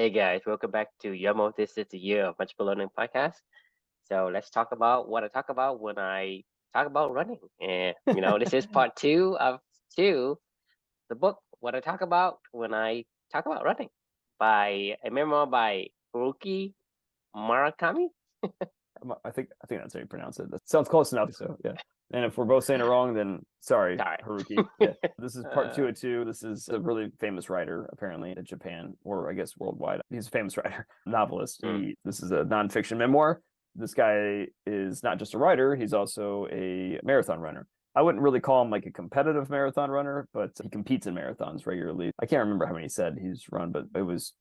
Hey guys, welcome back to YOML. This is the Year of Multiple Learning podcast. So let's talk about what I talk about when I talk about running. And this is part two of two, the book What I Talk About When I Talk About Running by a memoir by Haruki Murakami. I think that's how you pronounce it. That sounds close enough. So yeah. And if we're both saying it wrong, then sorry, Sorry. Haruki. Yeah. This is part two of two. This is a really famous writer, apparently, in Japan, or I guess worldwide. He's a famous writer, novelist. This is a nonfiction memoir. This guy is not just a writer, he's also a marathon runner. I wouldn't really call him like a competitive marathon runner, but he competes in marathons regularly. I can't remember how many he said he's run, but it was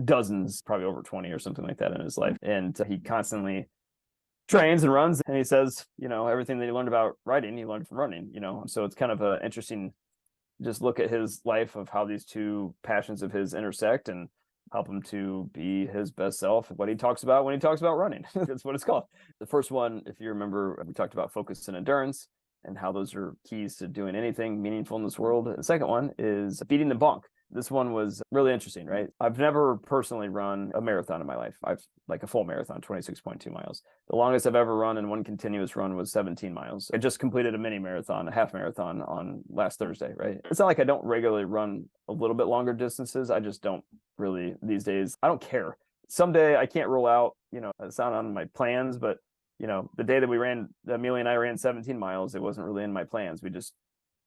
dozens, probably over 20 or something like that in his life. And he constantly trains and runs. And he says, everything that he learned about writing, he learned from running, So it's kind of an interesting just look at his life of how these two passions of his intersect and help him to be his best self. What he talks about when he talks about running. That's what it's called. The first one, if you remember, we talked about focus and endurance and how those are keys to doing anything meaningful in this world. The second one is beating the bonk. This one was really interesting, right? I've never personally run a marathon in my life. I've like a full marathon, 26.2 miles. The longest I've ever run in one continuous run was 17 miles. I just completed a mini marathon, a half marathon on last Thursday, right? It's not like I don't regularly run a little bit longer distances. I just don't really these days. I don't care. Someday I can't rule out, it's not on my plans, but the day that Amelia and I ran 17 miles, it wasn't really in my plans. We just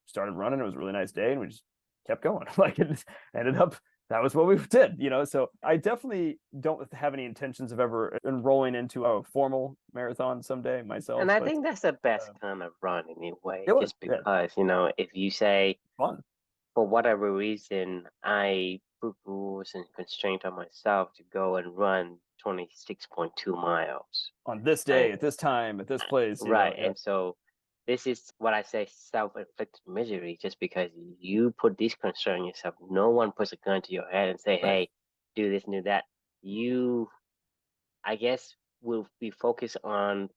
started running. It was a really nice day and we just kept going. Like it ended up, that was what we did, So I definitely don't have any intentions of ever enrolling into a formal marathon someday myself. And I think that's the best kind of run anyway, it was, just because, if you say, fun. for whatever reason, I put rules and constraints on myself to go and run 26.2 miles On this day, at this time, at this place, right. Yeah. And so this is what I say self-inflicted misery, just because you put these constraints on yourself. No one puts a gun to your head and say, Right. hey, do this and do that. You, I guess, will be focused on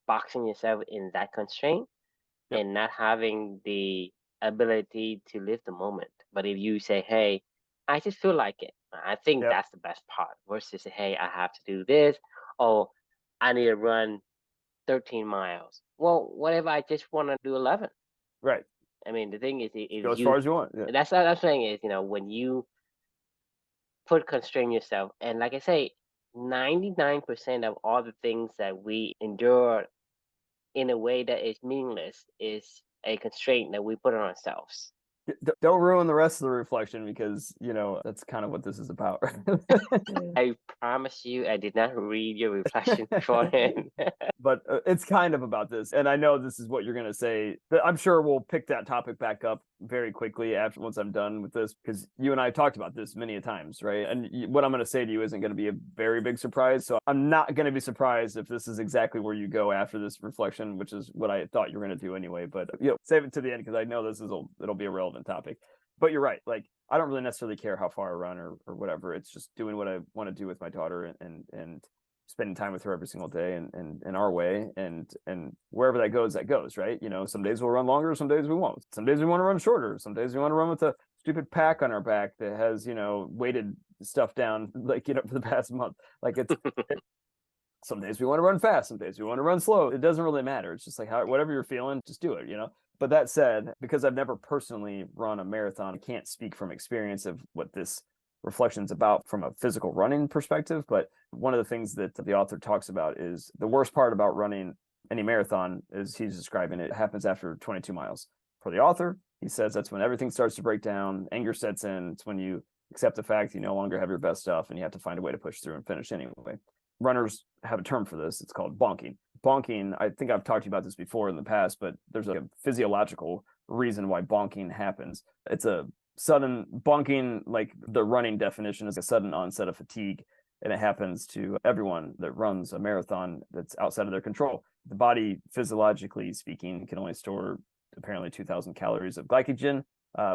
boxing yourself in that constraint. Yep. And not having the ability to live the moment. But if you say, hey, I just feel like it, I think Yep. that's the best part versus, hey, I have to do this. Oh, I need to run 13 miles. Well, what if I just want to do 11? Right. I mean, the thing is, if Go as far as you want. Yeah. that's what I'm saying is, when you put constrain yourself, and like I say, 99% of all the things that we endure in a way that is meaningless is a constraint that we put on ourselves. Don't ruin the rest of the reflection because that's kind of what this is about. I promise you, I did not read your reflection beforehand. But it's kind of about this, and I know this is what you're going to say, but I'm sure we'll pick that topic back up very quickly once I'm done with this, because you and I have talked about this many a times, right? And what I'm going to say to you isn't going to be a very big surprise, so I'm not going to be surprised if this is exactly where you go after this reflection, which is what I thought you were going to do anyway. But save it to the end because I know it'll be a relevant topic. But you're right, like I don't really necessarily care how far I run or whatever. It's just doing what I want to do with my daughter and spending time with her every single day and in our way, and wherever that goes, right? Some days we'll run longer, some days we won't. Some days we want to run shorter, some days we want to run with a stupid pack on our back that has weighted stuff down like for the past month. Like some days we want to run fast, some days we want to run slow. It doesn't really matter. It's just like whatever you're feeling, just do it. But that said, because I've never personally run a marathon, I can't speak from experience of what this reflections about from a physical running perspective. But one of the things that the author talks about is the worst part about running any marathon, is he's describing it, happens after 22 miles. For the author, he says that's when everything starts to break down, anger sets in. It's when you accept the fact you no longer have your best stuff and you have to find a way to push through and finish anyway. Runners have a term for this. It's called bonking. Bonking, I think I've talked to you about this before in the past, but there's a physiological reason why bonking happens. It's a sudden bonking, like the running definition is a sudden onset of fatigue, and it happens to everyone that runs a marathon that's outside of their control. The body, physiologically speaking, can only store apparently 2,000 calories of glycogen,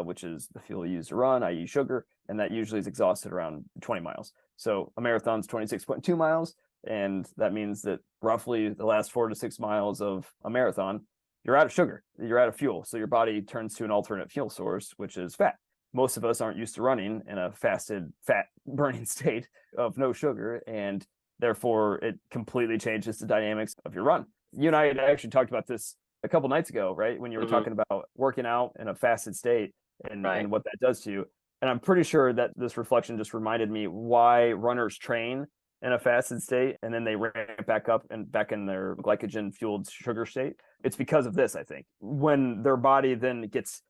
which is the fuel used to run, i.e. sugar, and that usually is exhausted around 20 miles. So a marathon's 26.2 miles, and that means that roughly the last 4 to 6 miles of a marathon, you're out of sugar, you're out of fuel. So your body turns to an alternate fuel source, which is fat. Most of us aren't used to running in a fasted fat burning state of no sugar, and therefore it completely changes the dynamics of your run. You and I had actually talked about this a couple nights ago, right? When you were talking about working out in a fasted state Right. and what that does to you. And I'm pretty sure that this reflection just reminded me why runners train in a fasted state and then they ramp back up and back in their glycogen fueled sugar state. It's because of this, I think. When their body then gets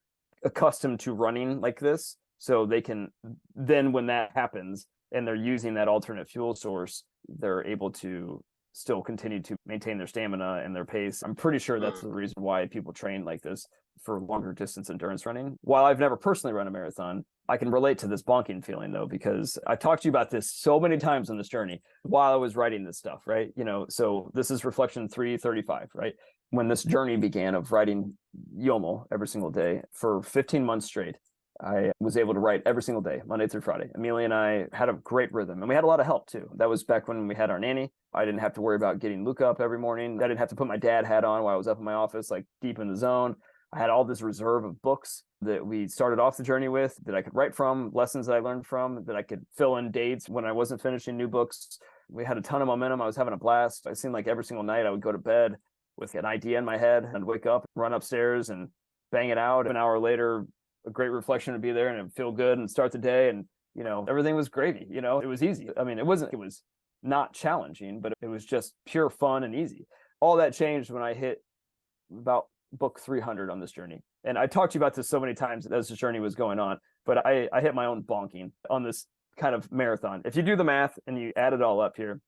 accustomed to running like this, so they can then, when that happens and they're using that alternate fuel source, they're able to still continue to maintain their stamina and their pace. I'm pretty sure that's the reason why people train like this for longer distance endurance running. While I've never personally run a marathon, I can relate to this bonking feeling though, because I talked to you about this so many times on this journey while I was writing this stuff, right? So this is reflection 335, right? When this journey began of writing YOML every single day for 15 months straight, I was able to write every single day, Monday through Friday. Amelia and I had a great rhythm, and we had a lot of help too. That was back when we had our nanny. I didn't have to worry about getting Luke up every morning. I didn't have to put my dad hat on while I was up in my office, like deep in the zone. I had all this reserve of books that we started off the journey with that I could write from, lessons that I learned from, that I could fill in dates when I wasn't finishing new books. We had a ton of momentum. I was having a blast. It seemed like every single night I would go to bed with an idea in my head and wake up, run upstairs and bang it out. An hour later, a great reflection would be there and it'd feel good and start the day. And, everything was gravy. It was easy. I mean, it was not challenging, but it was just pure fun and easy. All that changed when I hit about book 300 on this journey. And I talked to you about this so many times as this journey was going on, but I hit my own bonking on this kind of marathon. If you do the math and you add it all up here,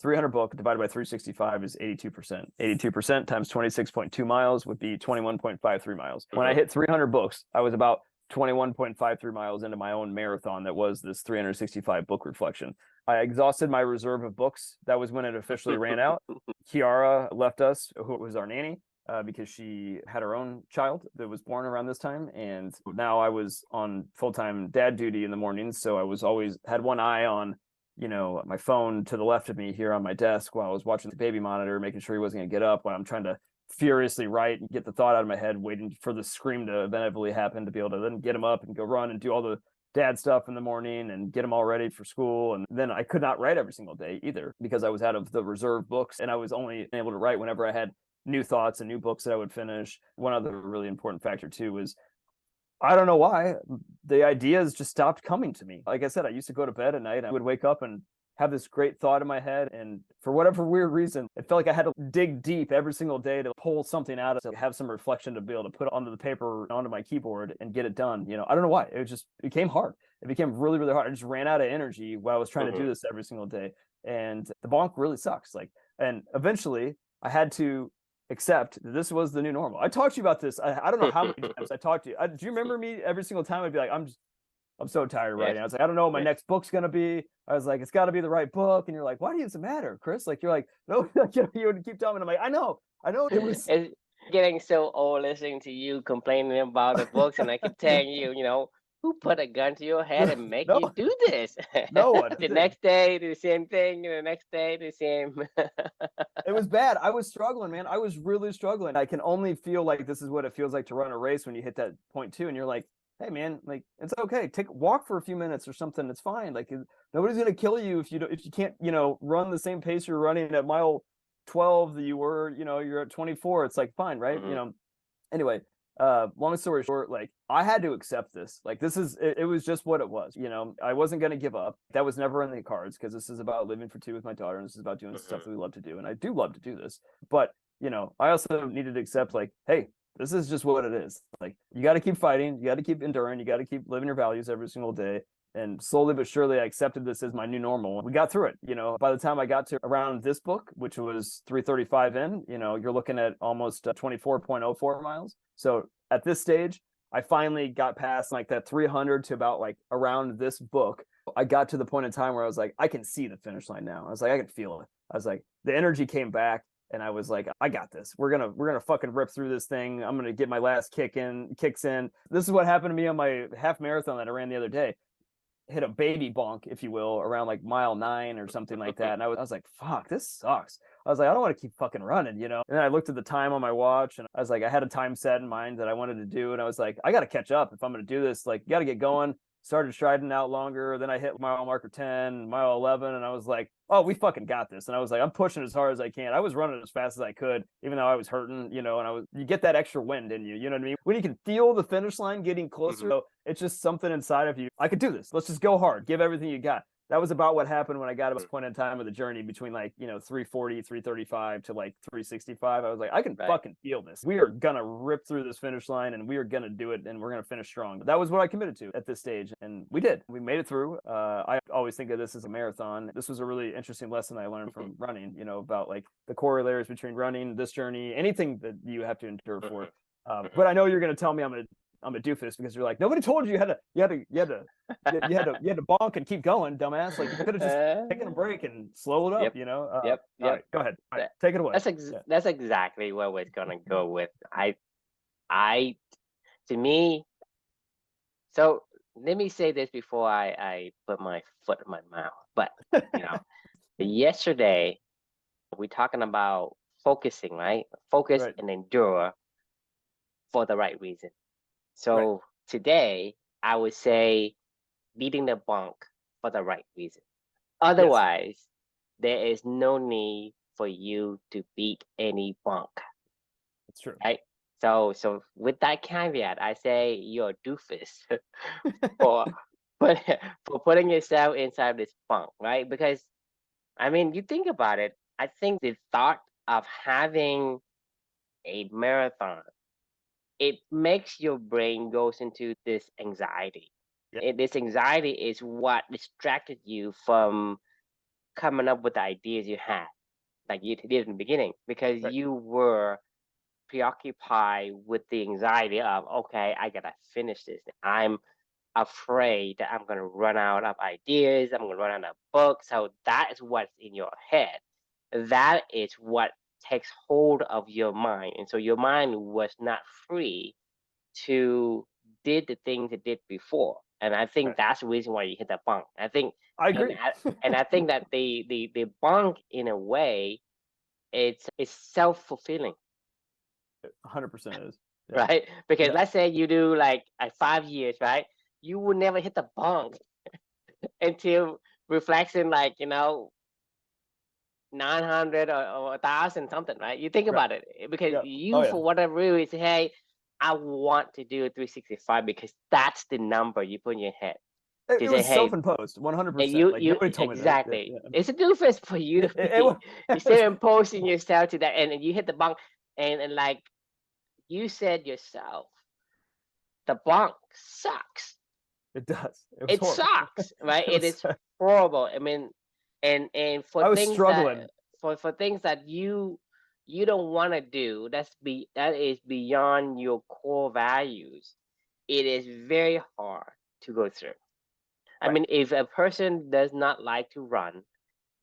300 book divided by 365 is 82%. 82% times 26.2 miles would be 21.53 miles. When I hit 300 books, I was about 21.53 miles into my own marathon that was this 365 book reflection. I exhausted my reserve of books. That was when it officially ran out. Kiara left us, who was our nanny, because she had her own child that was born around this time. And now I was on full-time dad duty in the mornings. So I was always had one eye on my phone to the left of me here on my desk while I was watching the baby monitor, making sure he wasn't going to get up while I'm trying to furiously write and get the thought out of my head, waiting for the scream to inevitably happen to be able to then get him up and go run and do all the dad stuff in the morning and get him all ready for school. And then I could not write every single day either because I was out of the reserve books and I was only able to write whenever I had new thoughts and new books that I would finish. One other really important factor too was I don't know why the ideas just stopped coming to me. Like I said, I used to go to bed at night. I would wake up and have this great thought in my head. And for whatever weird reason, it felt like I had to dig deep every single day to pull something out, to have some reflection to be able to put onto the paper, onto my keyboard and get it done. I don't know why. It became hard. It became really, really hard. I just ran out of energy while I was trying to do this every single day. And the bonk really sucks. And eventually I had to accept that this was the new normal. I talked to you about this. I don't know how many times I talked to you. Do you remember me every single time? I'd be like, I'm so tired of writing. I was like, I don't know what my next book's gonna be. I was like, it's got to be the right book. And you're like, why does it matter, Chris? Like, you're like, no, you would keep telling me. I'm like, I know. It was. It's getting so old listening to you complaining about the books, and I keep telling you, who put a gun to your head and make No, you do this? no one. The next day, do the same thing. The next day, do the same. It was bad. I was struggling, man. I was really struggling. I can only feel like this is what it feels like to run a race when you hit that point two, and you're like, hey man, like it's okay. Walk for a few minutes or something. It's fine. Like nobody's gonna kill you if you can't, run the same pace you're running at mile 12 that you were, you're at 24. It's like fine, right? Anyway, long story short, like I had to accept this. Like it was just what it was. I wasn't gonna give up. That was never in the cards because this is about living for two with my daughter, and this is about doing stuff that we love to do, and I do love to do this. But I also needed to accept, like, hey, this is just what it is. Like, you got to keep fighting. You got to keep enduring. You got to keep living your values every single day. And slowly but surely, I accepted this as my new normal. We got through it. By the time I got to around this book, which was 335 in, you're looking at almost 24.04 miles. So at this stage, I finally got past like that 300 to about like around this book. I got to the point in time where I was like, I can see the finish line now. I was like, I can feel it. I was like, the energy came back. And I was like, I got this. We're gonna fucking rip through this thing. I'm gonna get my last kicks in. This is what happened to me on my half marathon that I ran the other day. Hit a baby bonk, if you will, around like mile 9 or something like that. And I was like, fuck, this sucks. I was like, I don't want to keep fucking running, And then I looked at the time on my watch and I was like, I had a time set in mind that I wanted to do. And I was like, I got to catch up if I'm going to do this. Like, you got to get going. started striding out longer. Then I hit mile marker 10, mile 11, and I was like, oh, we fucking got this. And I was like, I'm pushing as hard as I can. I was running as fast as I could, even though I was hurting, and you get that extra wind in you, you know what I mean? When you can feel the finish line getting closer, it's just something inside of you. I could do this. Let's just go hard. Give everything you got. That was about what happened when I got to this point in time of the journey between 340, 335 to 365. I was like, I can fucking feel this. We are going to rip through this finish line and we are going to do it and we're going to finish strong. That was what I committed to at this stage. And we did. We made it through. I always think of this as a marathon. This was a really interesting lesson I learned from running, about the corollaries between running, this journey, anything that you have to endure for. But I know you're going to tell me I'm a doofus because you're like, nobody told you you had to bonk and keep going, dumbass. Like you could have just taken a break and slowed it up, Yep. All right, go ahead. All right, take it away. That's exactly where we're gonna go with. To me. So let me say this before I put my foot in my mouth. But yesterday we're talking about focusing, right? Focus and endure for the right reason. So today I would say beating the bonk for the right reason. Otherwise, there is no need for you to beat any bonk. That's true. Right? So with that caveat, I say you're a doofus for putting yourself inside this bonk, right? Because I mean, you think about it, I think the thought of having a marathon, it makes your brain goes into this anxiety. This anxiety is what distracted you from coming up with the ideas you had, like you did in the beginning, because you were preoccupied with the anxiety of, okay, I gotta finish this. I'm afraid that I'm gonna run out of ideas, I'm gonna run out of books. So that is what's in your head. That is what takes hold of your mind. And so your mind was not free to did the things it did before. And I think that's the reason why you hit that bonk. I think I agree. And I think that the bonk in a way it's self-fulfilling. 100% is. Right? Because let's say you do like 5 years, right? You will never hit the bonk until reflection 900 or 1,000 something, right? You think about it because for whatever reason, hey, I want to do a 365 because that's the number you put in your head. It was self-imposed, 100%. Nobody told me that. Exactly. It's a doofus for you to be. You're still imposing yourself to that, and you hit the bonk, and like you said yourself, the bonk sucks. It does. It sucks, right? It is horrible. I mean, and for I was things struggling for things that you don't want to do, that is beyond your core values. It is very hard to go through. I mean, if a person does not like to run,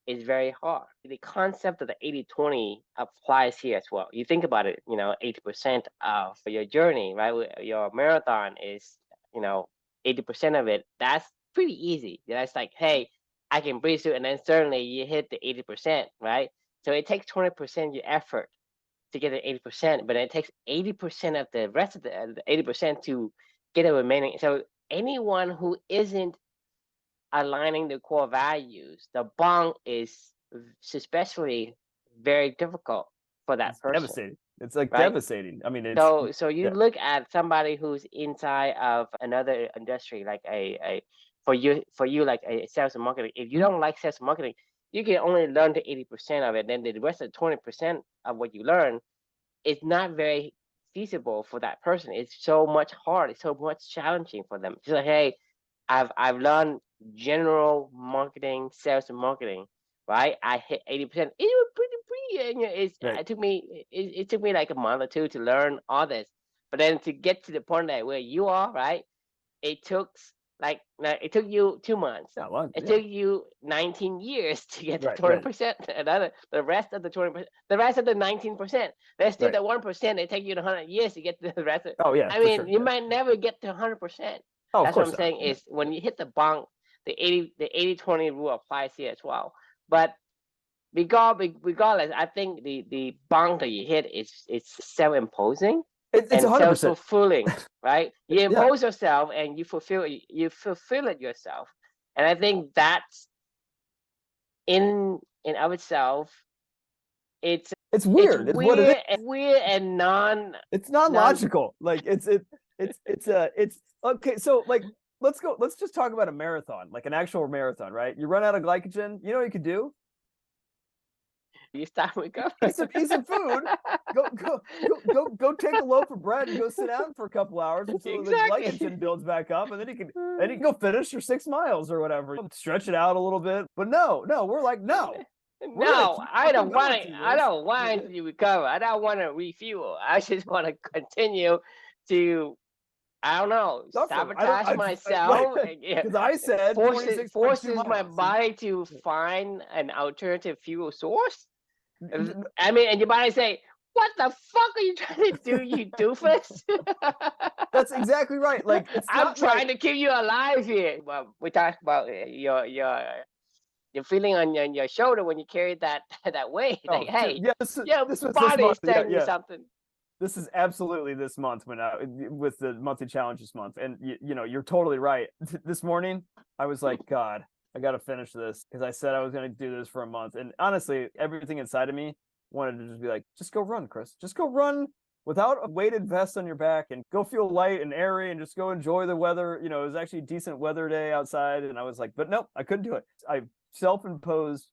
it's very hard. The concept of the 80-20 applies here as well. You think about it, 80% of your journey, right? Your marathon is, 80% of it. That's pretty easy. That's like, hey, I can breeze through, and then suddenly you hit the 80%, right? So it takes 20% your effort to get the 80%, but it takes 80% of the rest of the 80% to get the remaining. So anyone who isn't aligning the core values, the bonk is especially very difficult for that person. Devastating. It's devastating. I mean, so you look at somebody who's inside of another industry, like for you like a sales and marketing. If you don't like sales and marketing, you can only learn to 80% of it. Then the rest of 20% of what you learn is not very feasible for that person. It's so much hard. It's so much challenging for them. It's like, hey, I've learned general marketing, sales and marketing, right? I hit 80%. It was pretty. It took me like a month or two to learn all this, but then to get to the point that where you are, right? It took you 2 months. It took you 19 years to get to 20%. The rest of the 20%, the rest of the 19%, there's still that 1%. It takes you 100 years to get to the rest of. I mean, you might never get to 100%. That's what I'm saying is when you hit the bonk, the 80-20 rule applies here as well. But regardless, I think the bonk that you hit is self-imposing, It's and 100%. self-fulfilling, right? You Yeah. impose yourself and you fulfill it yourself. And I think that's in of itself, it's weird. It's what it is. weird and It's non-logical. Like it's okay. So like let's just talk about a marathon, like an actual marathon, right? You run out of glycogen, you know what you could do? you start recovering. Eat some food. Go take a loaf of bread and go sit down for a couple hours until Exactly. the glycogen builds back up, and then you can go finish your 6 miles or whatever. Stretch it out a little bit. But no, we're like, no. No, I don't want to. I don't want to recover. I don't want to refuel. I just want to continue to, I don't know, sabotage myself. Because I said forces my body to find an alternative fuel source. I mean, and your body say, "What the fuck are you trying to do, you doofus?" That's exactly right. Like I'm trying to keep you alive here. Well, we talked about your feeling on your shoulder when you carried that weight. Like, hey, your body is telling you something. This is absolutely this month with the monthly challenge this month, and you're totally right. This morning I was like, God, I got to finish this because I said I was going to do this for a month, and honestly, everything inside of me wanted to just be like, just go run, Chris, just go run without a weighted vest on your back and go feel light and airy and just go enjoy the weather. It was actually a decent weather day outside, and I was like, but nope, I couldn't do it. I self-imposed,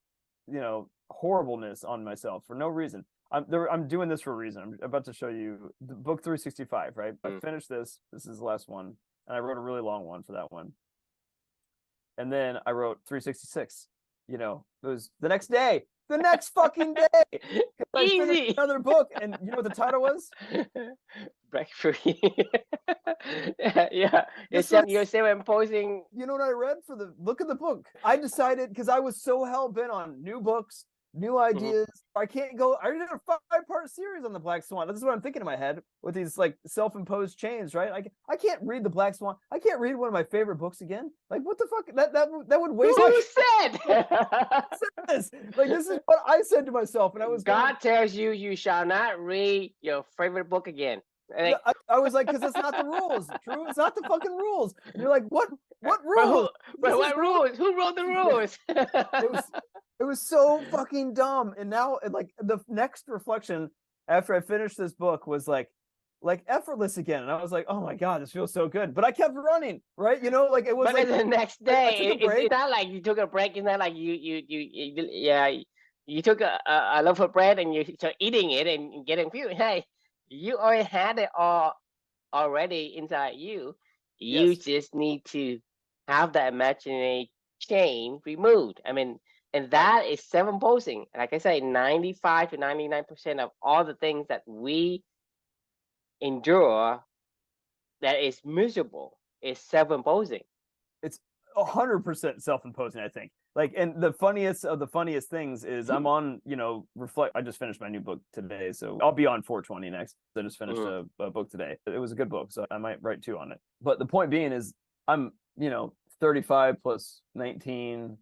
horribleness on myself for no reason. I'm doing this for a reason. I'm about to show you the book 365, right? I finished this. This is the last one. And I wrote a really long one for that one. And then I wrote 366. It was the next day. The next fucking day. I finished another book. And you know what the title was? Break free. Yeah. You're self-imposing. You know what I read look at the book? I decided, because I was so hell-bent on new books, new ideas. I can't go. I did a 5-part series on the Black Swan. This is what I'm thinking in my head with these like self-imposed chains, right? I can't read the Black Swan. I can't read one of my favorite books again. Like, what the fuck? That would waste. Who said? this? Like, this is what I said to myself, and I was. God tells you shall not read your favorite book again. Like, I was like, because that's not the rules. True, it's not the fucking rules. And you're like, what rules? But what rules? Who wrote the rules? It was so fucking dumb. And now, like, the next reflection after I finished this book was like effortless again. And I was like, oh my God, this feels so good. But I kept running, right? Like it was. But like the next day, it's not like you took a break. It's not like you took a loaf of bread and you start eating it and getting fuel. Hey, you already had it all already inside you. You just need to have that imaginary chain removed. I mean, and that is self-imposing. Like I say, 95 to 99% of all the things that we endure that is miserable is self-imposing. It's 100% self-imposing, I think. Like, and the funniest of the funniest things is I'm on, reflect. I just finished my new book today, so I'll be on 420 next. I just finished a book today. It was a good book, so I might write 2 on it. But the point being is I'm, 35 plus 19,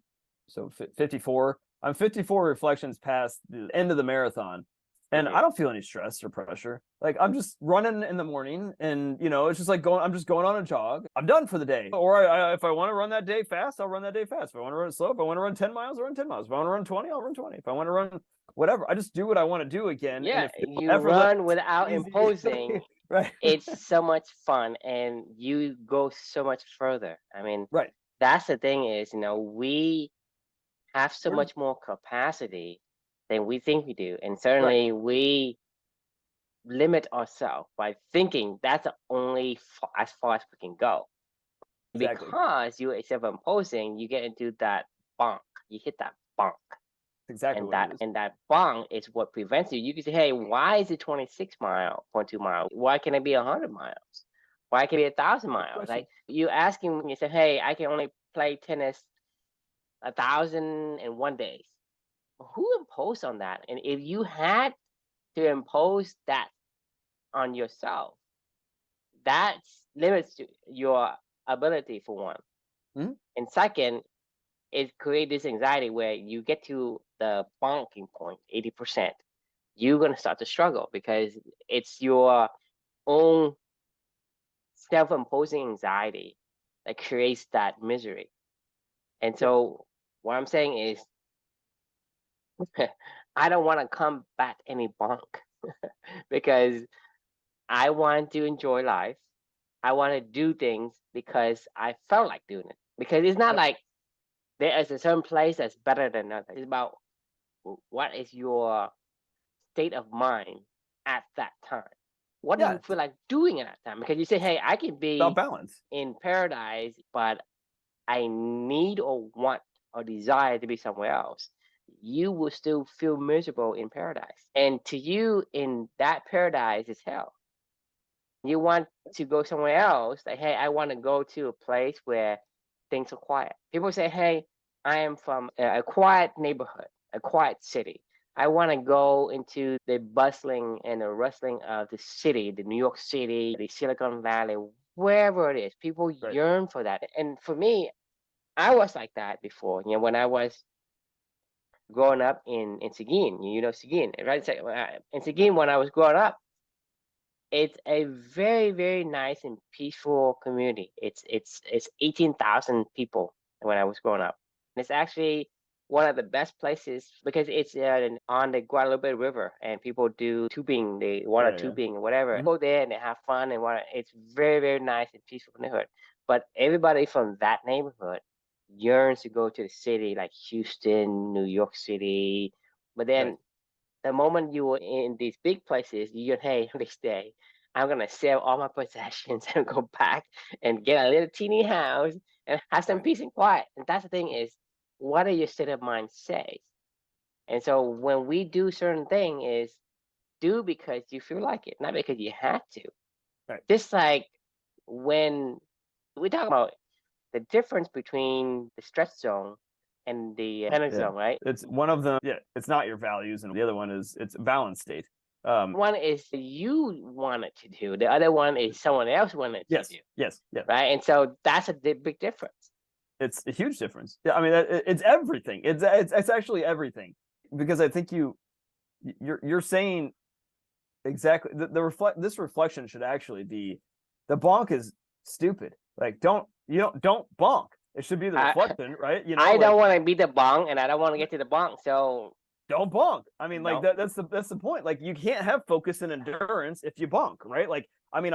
so 54. I'm 54 reflections past the end of the marathon. And I don't feel any stress or pressure. Like, I'm just running in the morning, and it's just like I'm just going on a jog. I'm done for the day. Or if I want to run that day fast, I'll run that day fast. If I want to run slow, if I want to run 10 miles, I'll run 10 miles. If I want to run 20, I'll run 20. If I want to run whatever, I just do what I want to do again. Yeah, you run without imposing. Right. It's so much fun, and you go so much further. I mean, right. That's the thing is, we have so much more capacity than we think we do. And certainly we limit ourselves by thinking that's only as far as we can go. Exactly. Because you are self-imposing, you get into that bonk. You hit that bonk. Exactly. And that bonk is what prevents you. You can say, hey, why is it 26.2 miles? Why can't it be 100 miles? Why can't it be 1,000 miles? Like, you asking, you say, hey, I can only play tennis 1,001 days. Who imposed on that? And if you had to impose that on yourself, that limits your ability, for one. And second, it creates this anxiety where you get to the bonking point, 80%. You're going to start to struggle because it's your own self-imposing anxiety that creates that misery. And Yep. so what I'm saying is I don't want to come back any bonk because I want to enjoy life. I want to do things because I felt like doing it. Because it's not Yep. like there is a certain place that's better than another. It's about what is your state of mind at that time. What do Yeah. you feel like doing at that time? Because you say, hey, I can About be balance. in paradise, but I need or want or desire to be somewhere else. You will still feel miserable in paradise. And to you, in that paradise is hell. You want to go somewhere else, like, hey, I want to go to a place where things are quiet. People say, hey, I am from a quiet neighborhood, a quiet city. I want to go into the bustling and the rustling of the city, the New York City, the Silicon Valley, wherever it is. People Right. yearn for that. And for me, I was like that before. When I was growing up in Seguin, Seguin, right? So, in Seguin, when I was growing up, it's a very, very nice and peaceful community. It's 18,000 people when I was growing up. And it's actually one of the best places because it's on the Guadalupe River, and people do tubing, they water Yeah. tubing or whatever. Mhm. Go there and they have fun and water. It's very, very nice and peaceful neighborhood. But everybody from that neighborhood yearns to go to the city like Houston, New York City. But Right. then the moment you were in these big places, you hey, this day, I'm gonna sell all my possessions and go back and get a little teeny house and have some Right. peace and quiet. And that's the thing is, what do your state of mind says? And so when we do certain thing is do because you feel like it, not because you have to. Right. Just like when we talk about the difference between the stretch zone and the panic Yeah. zone, right? It's one of them. Yeah. It's not your values, and the other one is it's a balance state. One is you wanted to do, the other one is someone else wanted to Yes. do, Yes. Yeah. right? And so that's a big difference. It's a huge difference. Yeah. I mean, it's everything. It's actually everything because I think you're saying exactly this reflection should actually be the bonk is stupid. Like don't bonk. It should be the I reflection, right? I Like don't want to be the bong, and I don't want to get to the bong. So don't bonk. I mean, like no, that's the point. Like you can't have focus and endurance if you bonk, right? Like I mean,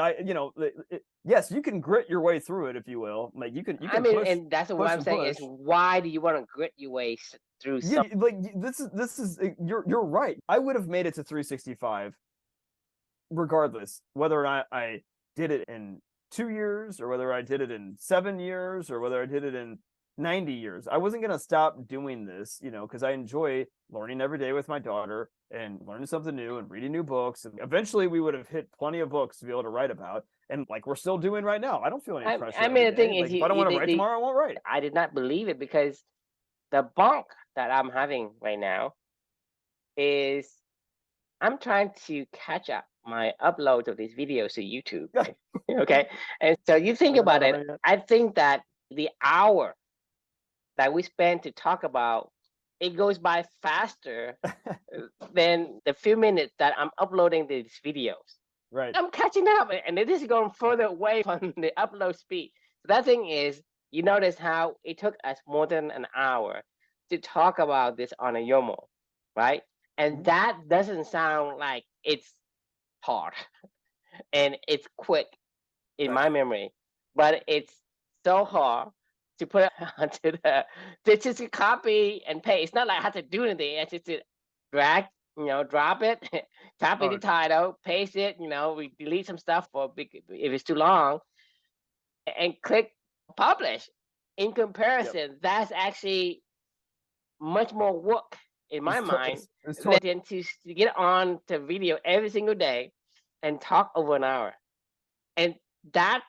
yes, you can grit your way through it if you will. Like you I can mean, and that's what push I'm and saying is push. why do you want to grit your way through Yeah, some? like this is you're right. I would have made it to 365 regardless whether or not I did it in 2 years or whether I did it in 7 years or whether I did it in 90 years. I wasn't going to stop doing this, because I enjoy learning every day with my daughter and learning something new and reading new books. And eventually we would have hit plenty of books to be able to write about. And like we're still doing right now. I don't feel any I pressure every mean, the thing day. is, Like if I don't want to write tomorrow, I won't write. I did not believe it because the bonk that I'm having right now is I'm trying to catch up my uploads of these videos to YouTube. Yeah. Okay. And so you think Haven't about done it, it yet. I think that the hour that we spend to talk about it goes by faster than the few minutes that I'm uploading these videos. Right. I'm catching up, and this is going further away from the upload speed. So that thing is, you notice how it took us more than an hour to talk about this on a YOML, right? And that doesn't sound like it's hard and it's quick in Right. my memory, but it's so hard to put onto to just copy and paste. It's not like I have to do anything. I just drag, drop it, copy the Oh, title, paste it. We delete some stuff if it's too long, and click publish. In yep. comparison, that's actually much more work in my mind It's than to get on to video every single day and talk over an hour. And that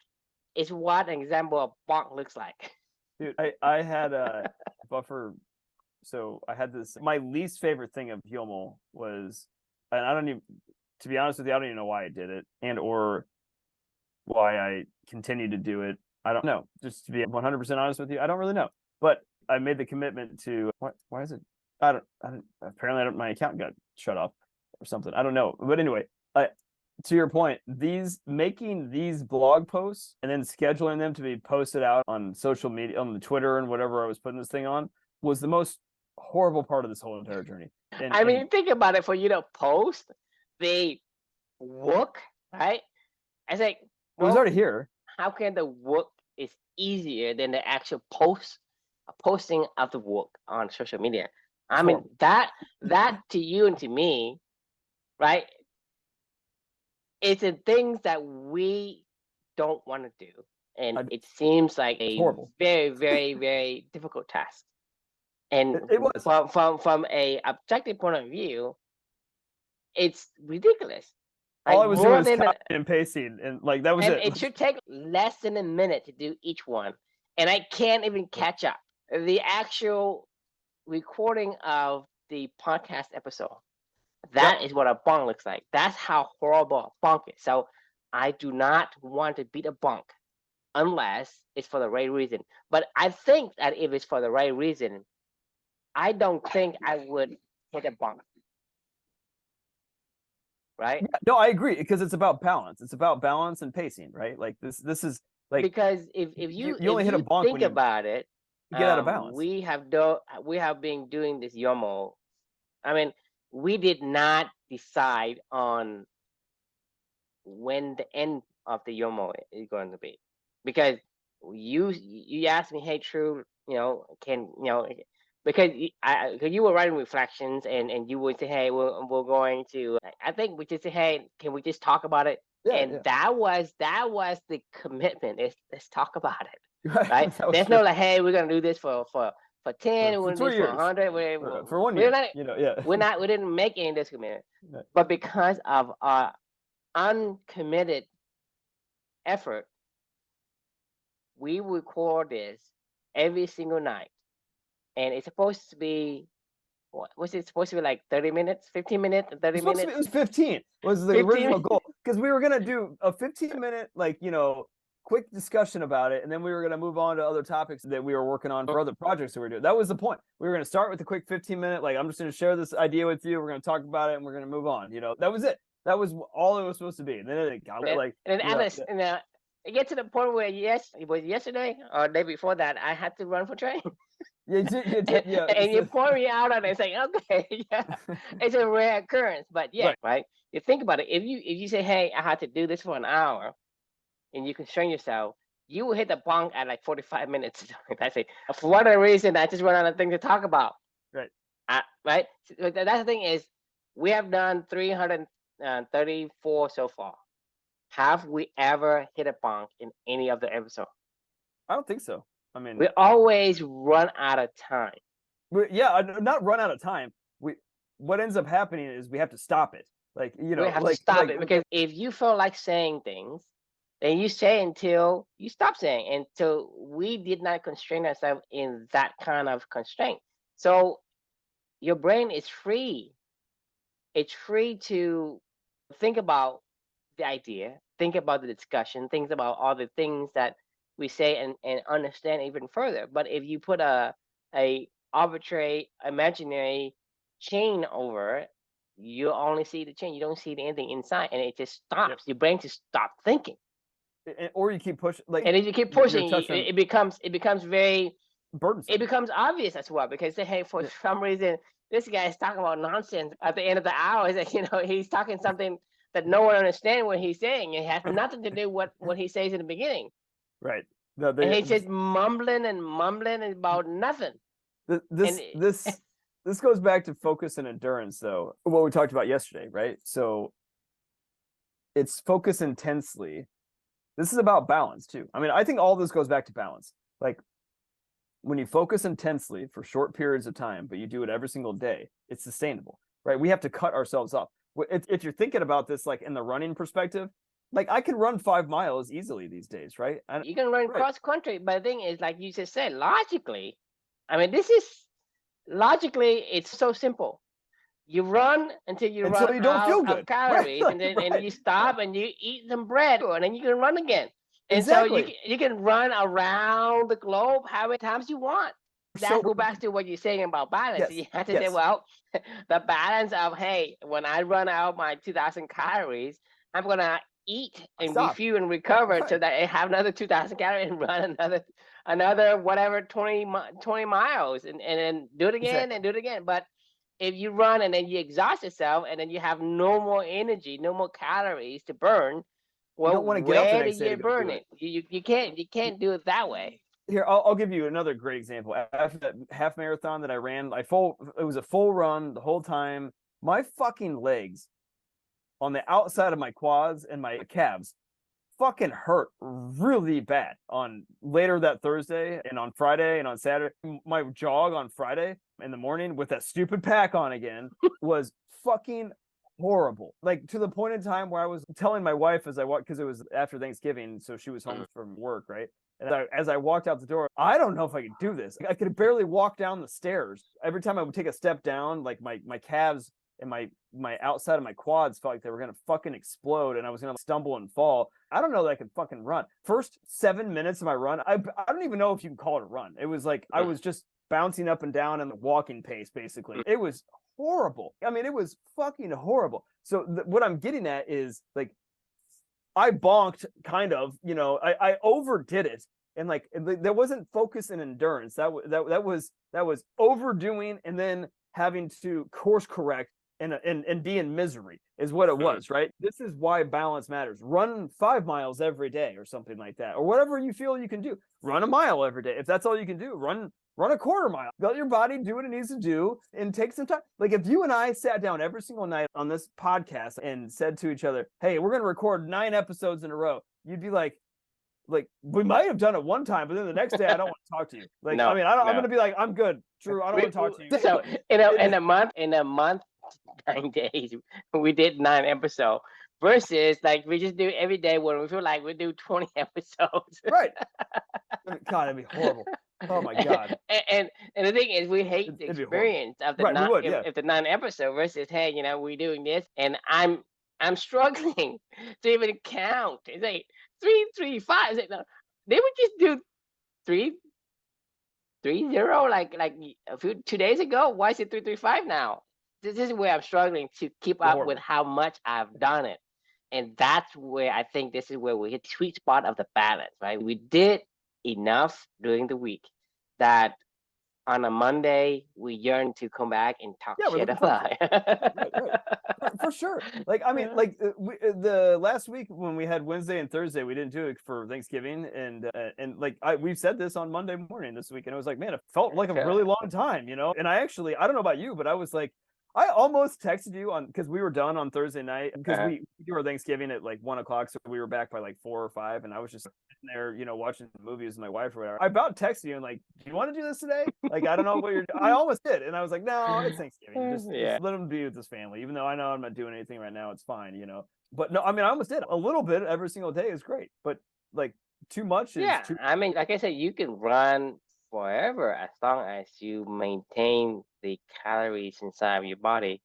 is what an example of bonk looks like. dude. I had a buffer. So I had this. My least favorite thing of YOML was, and I don't even, to be honest with you, I don't even know why I did it and or why I continue to do it. I don't know. Just to be 100% honest with you, I don't really know. But I made the commitment to what? Why is it? I don't. Apparently, my account got shut off or something. I don't know. But anyway, to your point, making these blog posts and then scheduling them to be posted out on social media, on the Twitter and whatever I was putting this thing on, was the most horrible part of this whole entire journey. I mean, think about it. For you to post the work, right? I think, it was already here. How can the work is easier than the actual posting of the work on social media? I mean, that to you and to me, right? It's the things that we don't want to do, and it seems like a very, very, very difficult task. And it was from a objective point of view, it's ridiculous. All I was doing was copying and pasting, and like that was it. It should take less than a minute to do each one, and I can't even catch up. The actual recording of the podcast episode, that is what a bonk looks like. That's how horrible a bonk is. So I do not want to beat a bonk unless it's for the right reason. But I think that if it's for the right reason, I don't think I would hit a bonk. Right? Yeah, no, I agree, because it's about balance. It's about balance and pacing, right? Like this is like, because if you only hit a bonk think about it, you get out of balance. We have been doing this YOML. I mean, we did not decide on when the end of the YOML is going to be, because you asked me, hey, True, because you were writing reflections, and you would say, hey, we're going to, I think we just say, hey, can we just talk about it? That was the commitment. Let's talk about it, right? There's no like, hey, we're gonna do this for 10, we're gonna do this for 100, for 1 year. We didn't make any of this commitment, but because of our uncommitted effort, we record this every single night. And it's supposed to be, what was it supposed to be, like 30 minutes, 15 minutes, 30 minutes? It was 15 was the original goal, because we were going to do a 15-minute, like, quick discussion about it, and then we were going to move on to other topics that we were working on for other projects that we were doing. That was the point. We were going to start with a quick 15-minute, like, I'm just going to share this idea with you, we're going to talk about it, and we're going to move on. That was it. That was all it was supposed to be. And then it got like, and then Alice, it gets to the point where, yes, it was yesterday or the day before that, I had to run for train. You did, yeah. And you point me out on it, saying, okay, yeah, it's a rare occurrence, but right? You think about it. If you say, hey, I had to do this for an hour, and you constrain yourself, you will hit the bonk at like 45 minutes. That's it. For whatever reason, I just run out of things to talk about. Right. Right. That's the thing is, we have done 334 so far. Have we ever hit a bonk in any of the episodes? I don't think so. I mean, we always run out of time. Not run out of time. What ends up happening is we have to stop it. Like, we have to stop it, because if you feel like saying things, then you say until you stop saying. And so we did not constrain ourselves in that kind of constraint. So your brain is free. It's free to think about the idea, think about the discussion, think about all the things that we say, and understand even further. But if you put a arbitrary, imaginary chain over it, you only see the chain. You don't see anything inside, and it just stops. Your brain just stops thinking. Or you keep pushing, like, and if you keep pushing, it becomes very burdensome. It becomes obvious as well, because hey, for some reason, this guy is talking about nonsense at the end of the hour. He's talking something that no one understands what he's saying. It has nothing to do with what he says in the beginning. Right. And he's just mumbling about nothing. This goes back to focus and endurance, though, what we talked about yesterday, right? So it's focus intensely. This is about balance too. I mean, I think all this goes back to balance. Like, when you focus intensely for short periods of time, but you do it every single day, it's sustainable, right? We have to cut ourselves off. If you're thinking about this, like in the running perspective, like I can run 5 miles easily these days, right? You can run cross country, but the thing is, like you just said, logically, it's so simple. You run until you run out of calories, and then you stop and you eat some bread, and then you can run again. And so you can run around the globe how many times you want. That goes back to what you're saying about balance. You have to say, well, the balance of, hey, when I run out my 2,000 calories, I'm gonna eat and Stop. refuel and recover Right. so that I have another 2,000 calories and run another whatever 20 miles and then do it again Exactly. and do it again. But if you run and then you exhaust yourself and then you have no more energy, no more calories to burn, You well, don't want to get up the where do next day to you go do burn it. it? You can't do it that way. Here, I'll give you another great example. After that half marathon that I ran, it was a full run the whole time. My fucking legs on the outside of my quads and my calves fucking hurt really bad on later that Thursday and on Friday and on Saturday. My jog on Friday in the morning with that stupid pack on again was fucking horrible. Like to the point in time where I was telling my wife as I walked, because it was after Thanksgiving, so she was home from work, right? And as I walked out the door, I don't know if I could do this. I could barely walk down the stairs. Every time I would take a step down, like my calves and my outside of my quads felt like they were gonna fucking explode, and I was gonna stumble and fall. I don't know that I could fucking run. First 7 minutes of my run, I don't even know if you can call it a run. It was like I was just bouncing up and down in the walking pace, basically. It was horrible. I mean, it was fucking horrible. So what I'm getting at is like I bonked kind of, I overdid it. And like there wasn't focus and endurance. That was overdoing and then having to course correct and be in misery is what it was, right? This is why balance matters. Run 5 miles every day or something like that, or whatever you feel you can do. Run a mile every day. If that's all you can do, run a quarter mile. Let your body do what it needs to do and take some time. Like if you and I sat down every single night on this podcast and said to each other, hey, we're going to record 9 episodes in a row, you'd be like, we might have done it one time, but then the next day I don't want to talk to you. Like, No, I mean, I'm no. going to be like, I'm good, Drew. I don't want to talk to you. So in a month, 9 days, we did 9 episodes. Versus like we just do every day when we feel like we do 20 episodes. Right. God, that'd be horrible. Oh my God. And the thing is, we hate the It'd be horrible. experience of the Right, we would, yeah. if the 9 episode versus hey, we're doing this, and I'm struggling to even count. It's like 3 3 5. It's like, no, they would just do 3 3 0 like a few 2 days ago. Why is it 3 3 5 now? This is where I'm struggling to keep up Horrible. with how much I've done it. And that's where I think this is where we hit the sweet spot of the balance, right? We did enough during the week that on a Monday we yearn to come back and talk shit about it. Right. For sure. Like I mean, like the last week when we had Wednesday and Thursday, we didn't do it for Thanksgiving, and like we've said this on Monday morning this week, and I was like, man, it felt like a really long time, And I don't know about you, but I was like, I almost texted you because we were done on Thursday night because we do our Thanksgiving at like 1:00, so we were back by like 4 or 5, and I was just sitting there, watching movies with my wife or whatever. I about texted you and like, do you want to do this today? Like, I don't know what you're. I almost did, and I was like, no, it's Thanksgiving. Just let him be with his family, even though I know I'm not doing anything right now. It's fine, But no, I mean, I almost did a little bit every single day is great, but like too much is too. I mean, like I said, you can run forever as long as you maintain the calories inside of your body,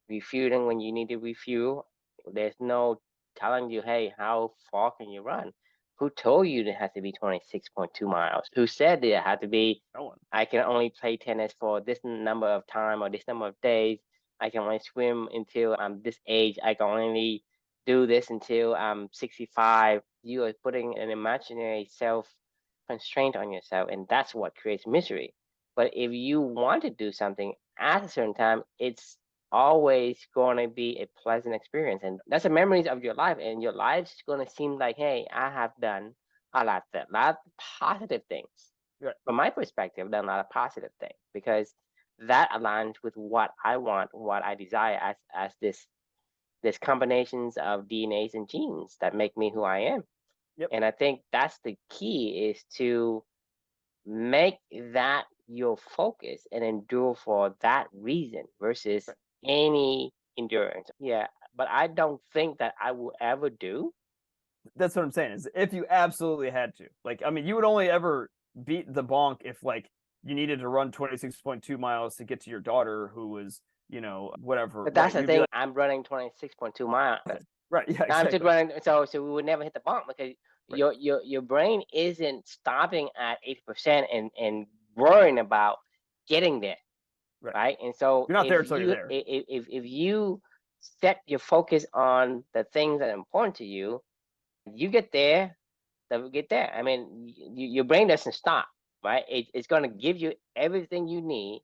refueling when you need to refuel. There's no telling you, hey, how far can you run? Who told you it has to be 26.2 miles? Who said that it had to be, No one. I can only play tennis for this number of time or this number of days. I can only swim until I'm this age. I can only do this until I'm 65. You are putting an imaginary self constraint on yourself, and that's what creates misery. But if you want to do something at a certain time, it's always going to be a pleasant experience, and that's the memories of your life, and your life's going to seem like, hey, I have done a lot of positive things. Right. From my perspective, I've done a lot of positive things because that aligns with what I want, what I desire as this combinations of DNAs and genes that make me who I am. Yep. And I think that's the key, is to make that your focus and endure for that reason versus any endurance. Yeah, but I don't think that I will ever do. That's what I'm saying, is if you absolutely had to. Like, I mean, you would only ever beat the bonk if like you needed to run 26.2 miles to get to your daughter who was, whatever. But that's right? the thing. I'm running 26.2 miles. Right. Yeah. I'm Exactly. just running. So we would never hit the bonk because your brain isn't stopping at 80% and worrying about getting there. Right. And so you're not there until you're there. If you set your focus on the things that are important to you, you get there, that will get there. I mean, your brain doesn't stop, right? It's going to give you everything you need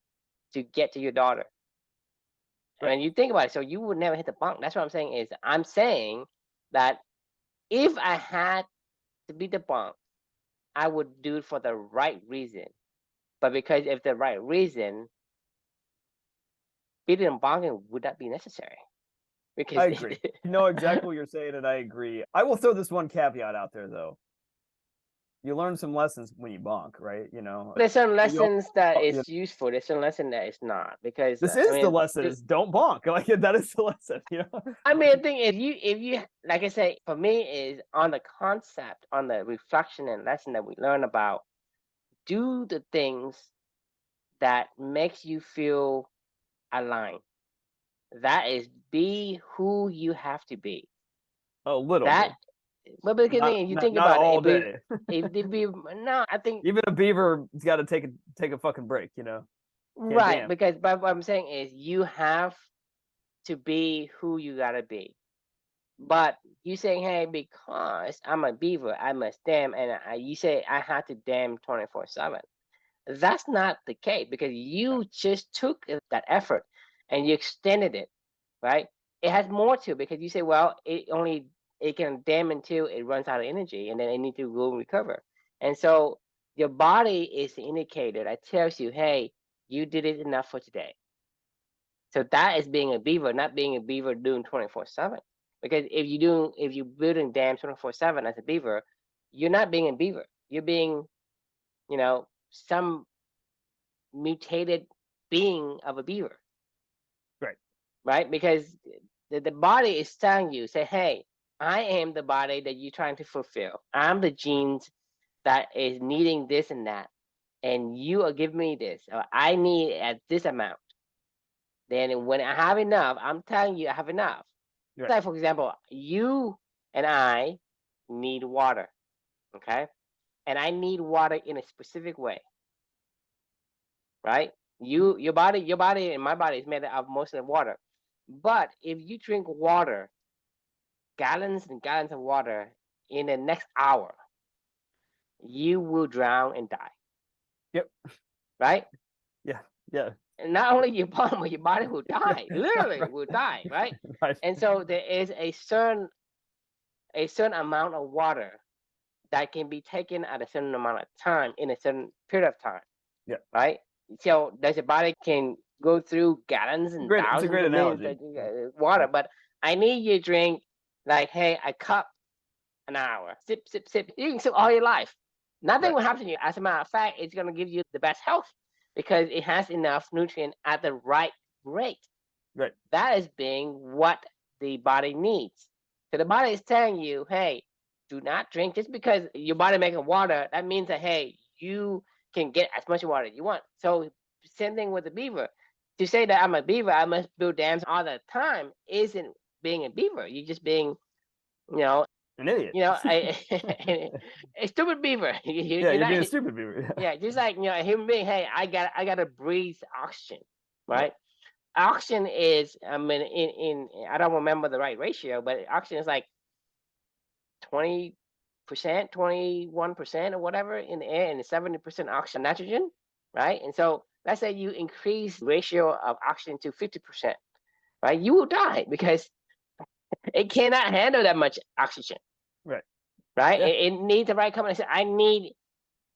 to get to your daughter. Right. And you think about it, so you would never hit the bunk. That's what I'm saying is I'm saying that if I had to beat the bunk, I would do it for the right reason. But because if the right reason, beating and bonking would not be necessary. Because I agree. You know exactly what you're saying, and I agree. I will throw this one caveat out there, though. You learn some lessons when you bonk, right? You know, there's some you, lessons that you know, is useful. There's some lesson that is not. Because this I is the mean, lesson: is don't bonk. Like that is the lesson. You know. I mean, the thing if you like I say, for me is on the concept, on the reflection and lesson that we learn about, do the things that makes you feel aligned. That is be who you have to be. A little That bit, but because not if you not think not about it, all day. if the be no, I think Even a beaver's got to take a fucking break. You know, can't right, damn. because but what I'm saying is you have to be who you gotta be. But you saying, hey, because I'm a beaver, I must dam, and you say I have to dam 24/7. That's not the case because you just took that effort and you extended it, right? It has more to it because you say, well, it can dam until it runs out of energy and then it needs to go and recover. And so your body is the indicator that tells you, hey, you did it enough for today. So that is being a beaver, not being a beaver doing 24/7. Because if you building dams 24/7 as a beaver, you're not being a beaver. You're being, some mutated being of a beaver, Right. right? Because the body is telling you, say, hey, I am the body that you're trying to fulfill. I'm the genes that is needing this and that, and you are giving me this. Or I need at this amount. Then when I have enough, I'm telling you I have enough. Right. Like for example, you and I need water, okay? And I need water in a specific way, right? Your body and my body is made of mostly water. But if you drink water, gallons and gallons of water in the next hour, you will drown and die, Yep. right? Yeah. Yeah. And not only your body, but your body will Yeah. die. Literally Right. will die, right? Right. And so there is a certain amount of water that can be taken at a certain amount of time in a certain period of time, Yeah. right? So that your body can go through gallons and It's a thousands great of millions analogy. of water, but I need you to drink like, hey, a cup an hour, sip, sip, sip. You can sip all your life. Nothing Right. will happen to you. As a matter of fact, it's going to give you the best health because it has enough nutrient at the right rate. Right. That is being what the body needs. So the body is telling you, hey, do not drink just because your body making water. That means that hey, you can get as much water as you want. So same thing with the beaver. To say that I'm a beaver, I must build dams all the time isn't being a beaver. You're just being, you know, An idiot. a stupid beaver. Yeah, You're you're being not. a stupid beaver. Yeah. Yeah, just like a human being. Hey, I gotta breathe oxygen, right? Oxygen is, I mean, in I don't remember the right ratio, but oxygen is like 20%, 21% or whatever in the air, and 70% oxygen, nitrogen, right? And so let's say you increase ratio of oxygen to 50%, right? You will die because it cannot handle that much oxygen, Right. right? Yeah. It needs the right combination. I need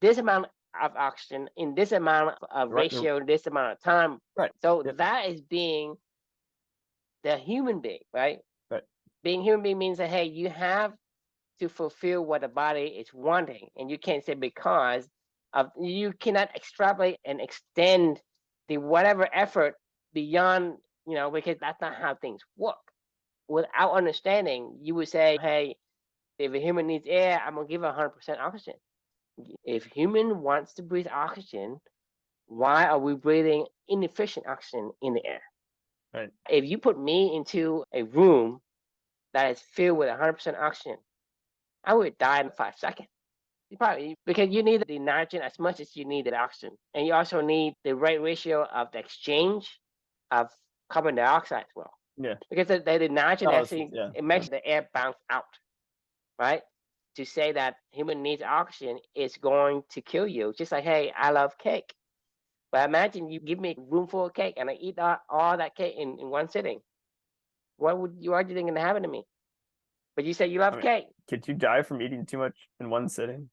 this amount of oxygen in this amount of Right. ratio, this amount of time. Right. So Yep. that is being the human being, right? Right. Being human being means that hey, you have to fulfill what the body is wanting, and you can't say because of you cannot extrapolate and extend the whatever effort beyond because that's not how things work. Without understanding, you would say, hey, if a human needs air, I'm gonna give it 100% oxygen. If human wants to breathe oxygen, why are we breathing inefficient oxygen in the air? Right. If you put me into a room that is filled with 100% oxygen, I would die in 5 seconds. You probably because you need the nitrogen as much as you need the oxygen, and you also need the right ratio of the exchange of carbon dioxide as well. Yeah. because the nitrogen Oh, actually yeah. it makes the air bounce out, right? To say that human needs oxygen is going to kill you. Just like, hey, I love cake. But imagine you give me a room full of cake and I eat all that cake in one sitting. What are you think gonna happen to me? But you say you I love mean, cake. could you die from eating too much in one sitting?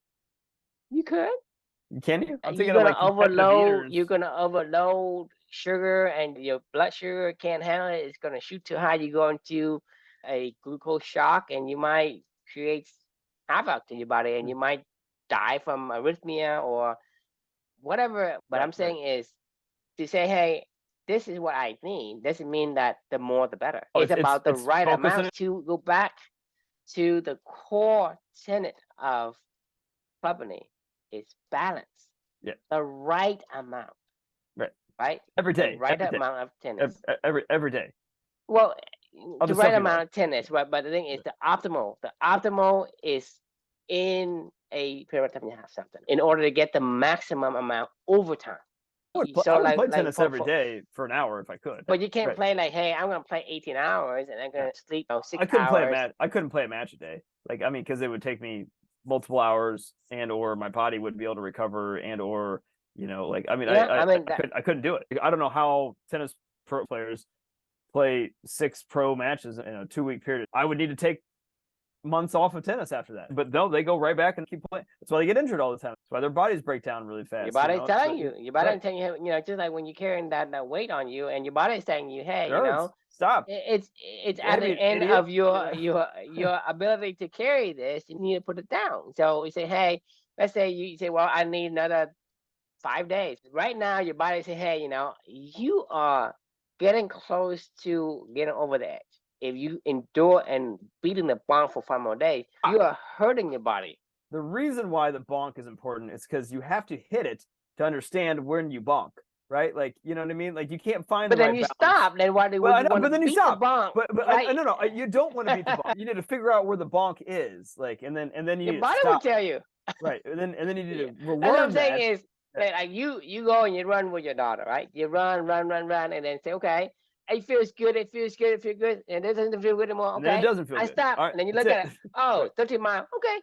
You could. Can you? I'm You're thinking of gonna like competitive overload. eaters. You're gonna overload sugar, and your blood sugar can't handle it. It's gonna shoot too high. You go into a glucose shock, and you might create havoc in your body, and you might die from arrhythmia or whatever. But Right, I'm right. saying is to say, hey, this is what I need. Doesn't mean that the more the better. Oh, It's about the it's right focusing. amount to go back to the core tenet of company is balance. Yeah. The right amount, Right. right? Every The day. right Every day. amount of tennis. Every day. Well, Of the the right stuff you love. amount of tennis, right? But the thing is, the optimal. The optimal is in a period of time you have something in order to get the maximum amount over time. I So would play like tennis every day for an hour if I could. but you can't Right. play like, hey, I'm gonna play 18 hours and I'm Yeah. gonna sleep 6 I couldn't play a hours. match. I couldn't play a match a day. Like, I mean, because it would take me multiple hours, and or my body wouldn't be able to recover, and or like, I mean, Yeah, I mean I couldn't do it. I don't know how tennis pro players play 6 pro matches in a 2-week period. I would need to take months off of tennis after that. But no, they go right back and keep playing. That's why they get injured all the time. That's why their bodies break down really fast. your body's telling So, you. Your body's telling you, just like when you're carrying that weight on you, and your body's telling you, hey, it hurts. Stop. it's at Don't the be an end idiot. of your ability to carry this. You need to put it down. So you say, hey, let's say you say, well, I need another 5 days. Right now, your body say, hey, you are getting close to getting over the edge. If you endure and beating the bonk for 5 more days, you are hurting your body. The reason why the bonk is important is because you have to hit it to understand when you bonk, right? Like, you know what I mean? Like, you can't find But the then right you balance. stop. Then why Well, would I you know, want but to then you beat the stop. bonk? But Right? no, you don't want to beat the bonk. You need to figure out where the bonk is, like, and then you Your need to body will stop, tell you. right? And then you need Yeah. to That's what I'm relearn saying that. is that like you go and you run with your daughter, right? You run, and then say, okay, it feels good, it feels good, it feels good, and it doesn't feel good anymore. And then it Okay, doesn't feel I good. stop, All right, and then you that's look at it. it. Oh, Right, 13 miles. Okay,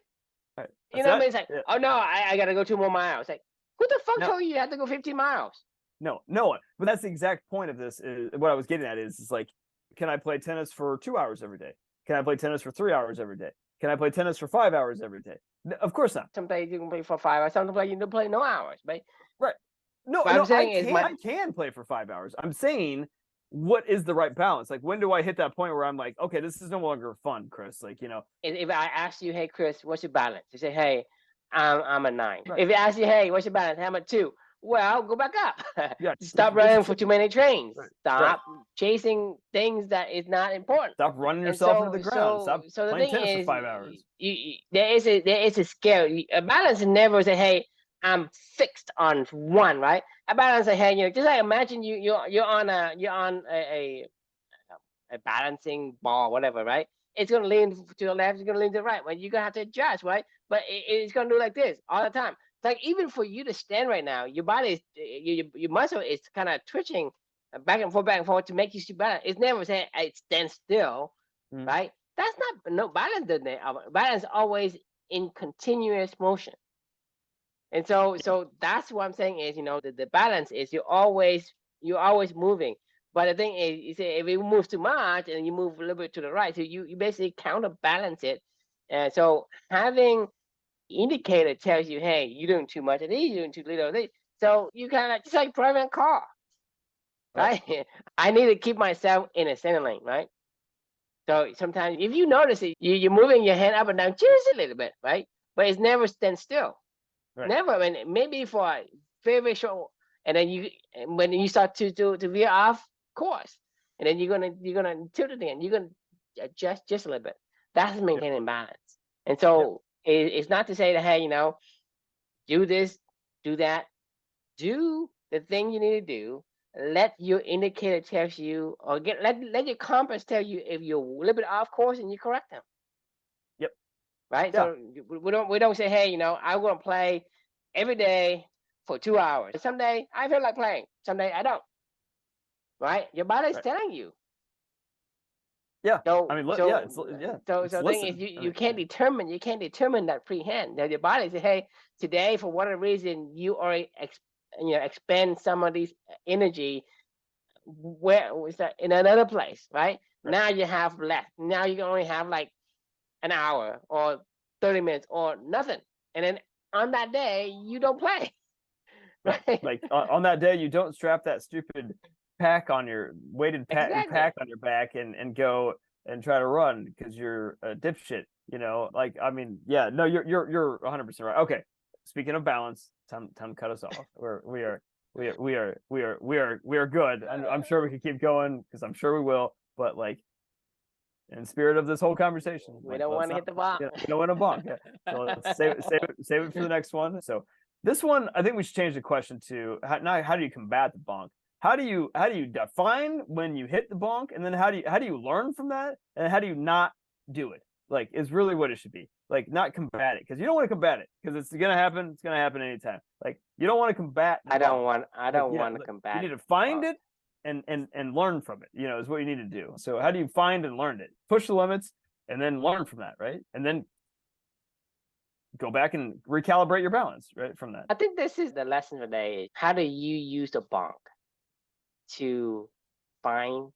right. you That's know what I mean? that. It's like, Yeah. oh no, I gotta go 2 more miles. Like, who the fuck No, told you have to go 15 miles? no one. But that's the exact point of this. Is what I was getting at is like, can I play tennis for 2 hours every day? Can I play tennis for 3 hours every day? Can I play tennis for 5 hours every day? Of course not. Sometimes you can play for 5 hours. Sometimes you can play no hours, right? Right. No, What I'm saying is, I can play for 5 hours. I'm saying, what is the right balance? Like, when do I hit that point where I'm like, okay, this is no longer fun, Chris? Like, if I ask you, hey Chris, what's your balance? You say, hey, I'm a 9. right. If I ask you, hey, what's your balance? I'm a 2. Well, go back up. Yeah. Stop running for too many trains. Right. Stop chasing things that is not important. Stop running And yourself into the ground. so Stop so the playing thing tennis for is, 5 hours. there is a scale. A balance never say, hey, I'm fixed on one, right? A balance say, hey, just like imagine you're on a balancing ball, whatever, right? It's gonna lean to the left, it's gonna lean to the right. Well, you're gonna have to adjust, right? But it's gonna do like this all the time. It's like even for you to stand right now, your body is your muscle is kind of twitching back and forth to make you stay balance. It's never saying it stand still, right? That's not no balance. Doesn't it? Balance always in continuous motion. And so that's what I'm saying is, the balance is you're always moving. But the thing is, you say if you move too much and you move a little bit to the right, so you basically counterbalance it. And so having indicator tells you, hey, you're doing too much of these, you're doing too little of these. So you kind of just like driving a car, right? I need to keep myself in a center lane, right? So sometimes if you notice it, you're moving your hand up and down just a little bit, right? But it's never stand still. Right. Never. I mean, maybe for a very, very short, and then when you start to veer off course, and then you're gonna tilt it again. You're gonna adjust just a little bit. That's Yep. maintaining balance. And so it's not to say that, hey, do this, do that, do the thing you need to do. Let your indicator tell you, or let your compass tell you if you're a little bit off course, and you correct them. Yep. Right. Yeah. So we don't say, hey, I'm gonna play every day for 2 hours. Someday I feel like playing. Someday I don't. Right. Your body's Right. telling you. Yeah. So I mean, so it's the thing is, listen. I you mean, can't determine that freehand. That your body say, hey, today for whatever reason you already expend some of these energy. Where was that in another place, right? right. Now you have less. Now you can only have like an hour or 30 minutes or nothing, and then on that day you don't play, Right. right? Like on that day, you don't strap that stupid pack on your weighted Exactly. pack on your back and go and try to run because you're a dipshit. Like I mean, yeah, no, you're 100% right. Okay, speaking of balance, time to cut us off. We are good. I'm sure we could keep going because I'm sure we will. But like in spirit of this whole conversation, We like don't let's want to not, hit the ball. we don't want to bonk. Yeah. So let's save it for the next one. So this one, I think we should change the question to how do you combat the bonk? How do you define when you hit the bonk, and then how do you learn from that, and how do you not do it? Like is really what it should be. Like not combat it because you don't want to combat it because it's gonna happen. It's gonna happen anytime. Like you don't want to combat the bonk. I Like don't want to you combat need to find bonk. it and learn from it, is what you need to do. So how do you find and learn it? Push the limits and then learn from that, right? And then go back and recalibrate your balance, right? From that. I think this is the lesson for today. How do you use the bonk to find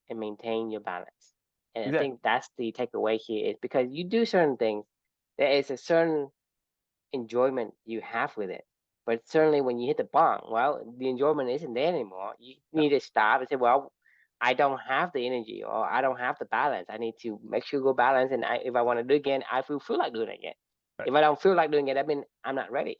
and maintain your balance? And I Exactly. think that's the takeaway here is because you do certain things, there is a certain enjoyment you have with it. But certainly when you hit the bonk, well, the enjoyment isn't there anymore. You No, need to stop and say, well, I don't have the energy or I don't have the balance. I need to make sure go balance. And if I want to do it again, I feel like doing it again. right. If I don't feel like doing it, I mean, I'm not ready.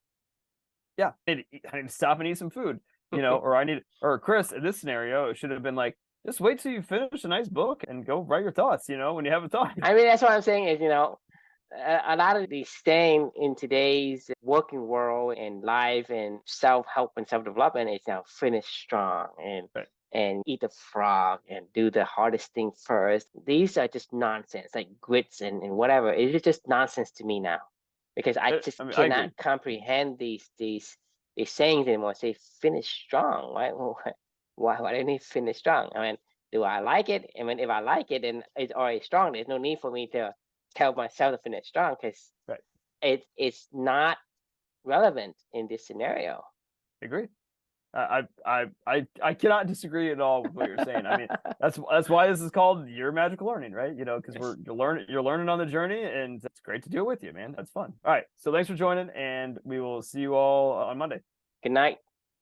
Yeah. I need to stop and eat some food, or Chris, in this scenario, it should have been like, just wait till you finish a nice book and go write your thoughts, when you have a thought. I mean, that's what I'm saying is, a lot of the saying in today's working world and life and self-help and self-development is now finish strong Right. and eat the frog and do the hardest thing first. These are just nonsense, like grits and whatever. It is just nonsense to me now because I just I mean, I agree. cannot comprehend these sayings anymore. Say finish strong, right? Why do you need to finish strong? I mean, do I like it? I mean, if I like it, then it's already strong. There's no need for me to tell myself to finish strong because Right. it's not relevant in this scenario. I agree. I cannot disagree at all with what you're saying. I mean, that's why this is called your magical learning, right? Because Yes. you're learning on the journey, and it's great to do it with you, man. That's fun. All right, so thanks for joining, and we will see you all on Monday. Good night.